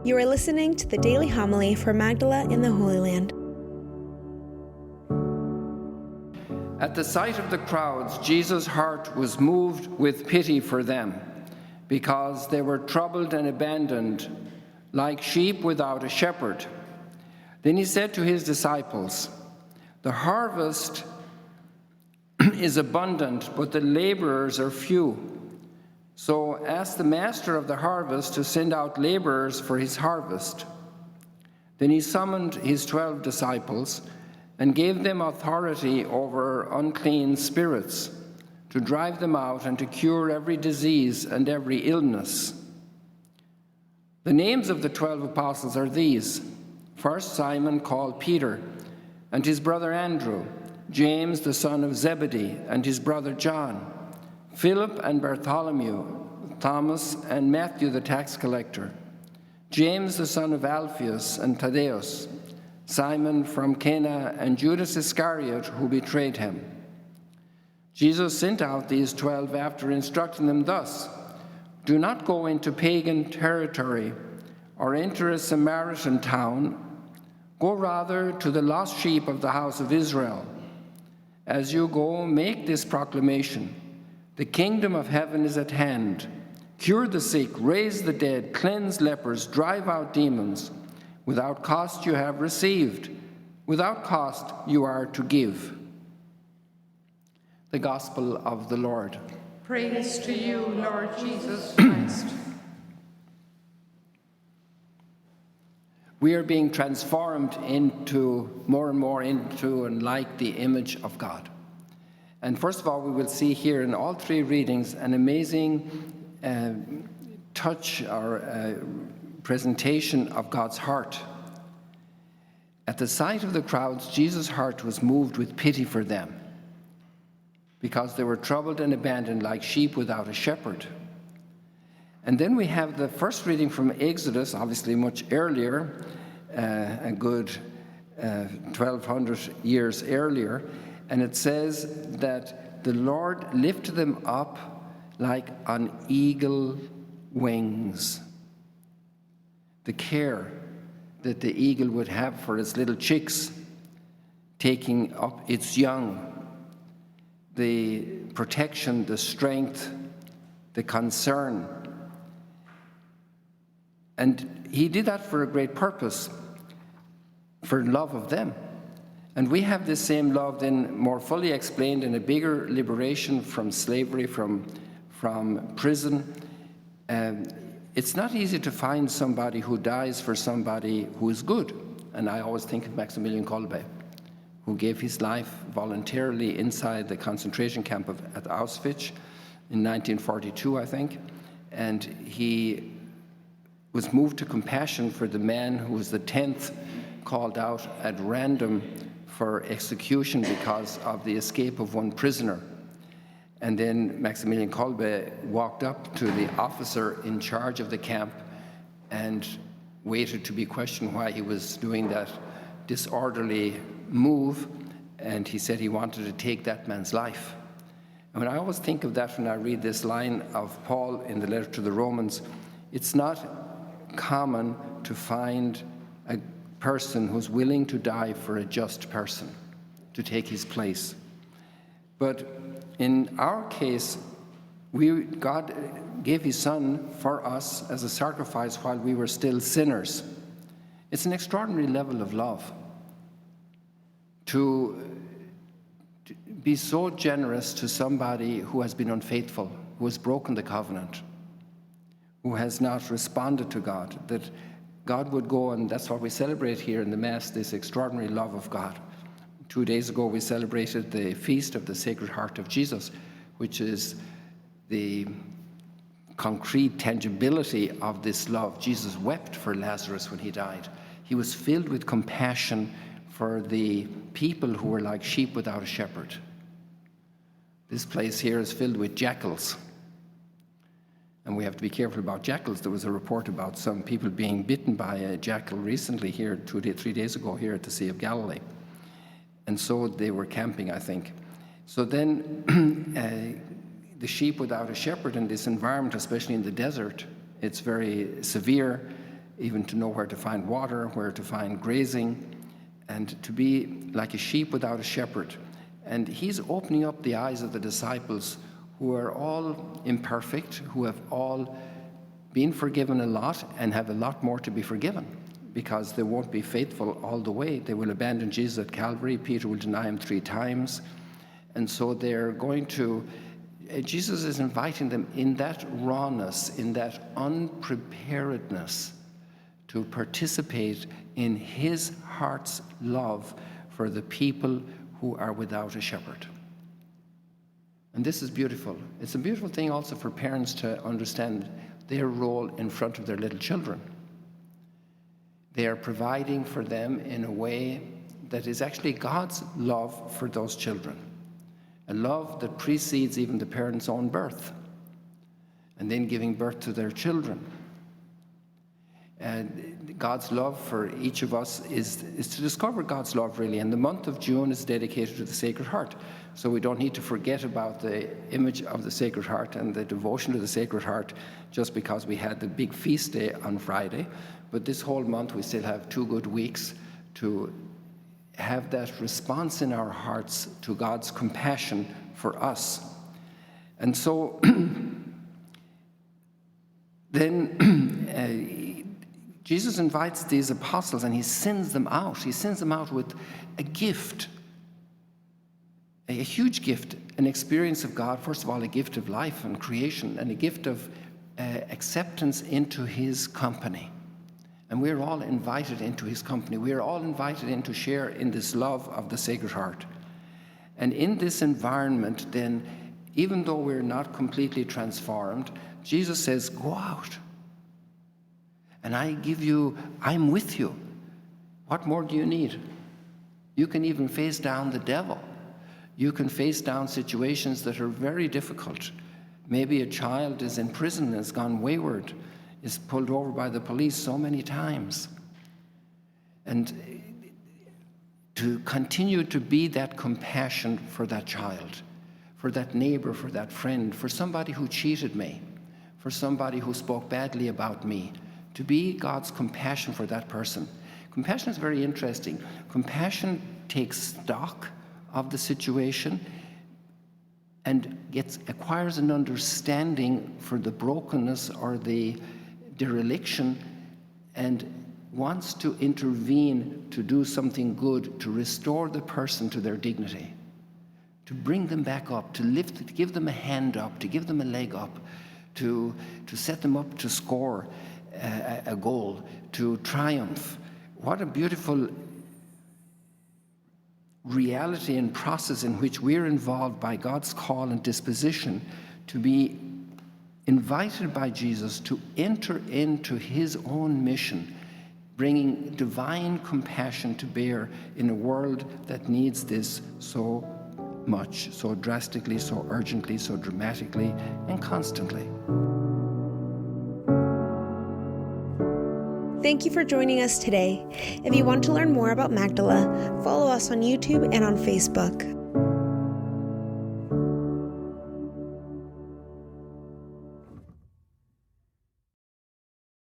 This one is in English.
You are listening to the daily homily for Magdala in the Holy Land. At the sight of the crowds, Jesus' heart was moved with pity for them, because they were troubled and abandoned, like sheep without a shepherd. Then he said to his disciples, "The harvest is abundant, but the laborers are few. So ask the master of the harvest to send out laborers for his harvest." Then he summoned his 12 disciples and gave them authority over unclean spirits, to drive them out and to cure every disease and every illness. The names of the 12 apostles are these: first, Simon called Peter, and his brother Andrew, James the son of Zebedee and his brother John, Philip and Bartholomew, Thomas and Matthew the tax collector, James the son of Alphaeus and Thaddeus, Simon from Cana, and Judas Iscariot, who betrayed him. Jesus sent out these 12 after instructing them thus: "Do not go into pagan territory or enter a Samaritan town. Go rather to the lost sheep of the house of Israel. As you go, make this proclamation: the kingdom of heaven is at hand. Cure the sick, raise the dead, cleanse lepers, drive out demons. Without cost you have received, without cost you are to give." The Gospel of the Lord. Praise to you, Lord Jesus Christ. We are being transformed into more and more into and like the image of God. And first of all, we will see here in all 3 readings an amazing touch or presentation of God's heart. At the sight of the crowds, Jesus' heart was moved with pity for them, because they were troubled and abandoned like sheep without a shepherd. And then we have the first reading from Exodus, obviously much earlier, a good 1,200 years earlier, and it says that the Lord lifted them up like on eagle wings. The care that the eagle would have for its little chicks, taking up its young, the protection, the strength, the concern. And he did that for a great purpose, for love of them. And we have this same love then more fully explained in a bigger liberation from slavery, from prison. It's not easy to find somebody who dies for somebody who is good. And I always think of Maximilian Kolbe, who gave his life voluntarily inside the concentration camp at Auschwitz in 1942, I think. And he was moved to compassion for the man who was the 10th called out at random for execution because of the escape of one prisoner. And then Maximilian Kolbe walked up to the officer in charge of the camp and waited to be questioned why he was doing that disorderly move, and he said he wanted to take that man's life. And when I always think of that when I read this line of Paul in the letter to the Romans, it's not common to find a person who's willing to die for a just person, to take his place. But in our case, God gave his Son for us as a sacrifice while we were still sinners. It's an extraordinary level of love to be so generous to somebody who has been unfaithful, who has broken the covenant, who has not responded to God, that God would go, and that's what we celebrate here in the Mass, this extraordinary love of God. 2 days ago, we celebrated the Feast of the Sacred Heart of Jesus, which is the concrete tangibility of this love. Jesus wept for Lazarus when he died. He was filled with compassion for the people who were like sheep without a shepherd. This place here is filled with jackals. And we have to be careful about jackals. There was a report about some people being bitten by a jackal recently here, 3 days ago here at the Sea of Galilee. And so they were camping, I think. So then the sheep without a shepherd in this environment, especially in the desert, it's very severe. even to know where to find water, where to find grazing, and to be like a sheep without a shepherd. And he's opening up the eyes of the disciples, who are all imperfect, who have all been forgiven a lot and have a lot more to be forgiven, because they won't be faithful all the way. They will abandon Jesus at Calvary. Peter will deny him 3 times. And so they're going to, Jesus is inviting them in that rawness, in that unpreparedness, to participate in his heart's love for the people who are without a shepherd. And this is beautiful. It's a beautiful thing also for parents to understand their role in front of their little children. They are providing for them in a way that is actually God's love for those children, a love that precedes even the parents' own birth, and then giving birth to their children. And God's love for each of us is to discover God's love, really. And the month of June is dedicated to the Sacred Heart. So we don't need to forget about the image of the Sacred Heart and the devotion to the Sacred Heart just because we had the big feast day on Friday. But this whole month we still have 2 good weeks to have that response in our hearts to God's compassion for us. And so then Jesus invites these apostles and he sends them out. He sends them out with a gift, a huge gift, an experience of God. First of all, a gift of life and creation, and a gift of acceptance into his company. And we're all invited into his company. We're all invited in to share in this love of the Sacred Heart. And in this environment, then, even though we're not completely transformed, Jesus says, go out. And I'm with you. What more do you need? You can even face down the devil. You can face down situations that are very difficult. Maybe a child is in prison and has gone wayward, is pulled over by the police so many times. And to continue to be that compassion for that child, for that neighbor, for that friend, for somebody who cheated me, for somebody who spoke badly about me, to be God's compassion for that person. Compassion is very interesting. Compassion takes stock of the situation and acquires an understanding for the brokenness or the dereliction, and wants to intervene to do something good, to restore the person to their dignity, to bring them back up, to lift, to give them a hand up, to give them a leg up, to set them up to score a goal, to triumph. What a beautiful reality and process in which we're involved by God's call and disposition to be invited by Jesus to enter into his own mission, bringing divine compassion to bear in a world that needs this so much, so drastically, so urgently, so dramatically, and constantly. Thank you for joining us today. If you want to learn more about Magdala, follow us on YouTube and on Facebook.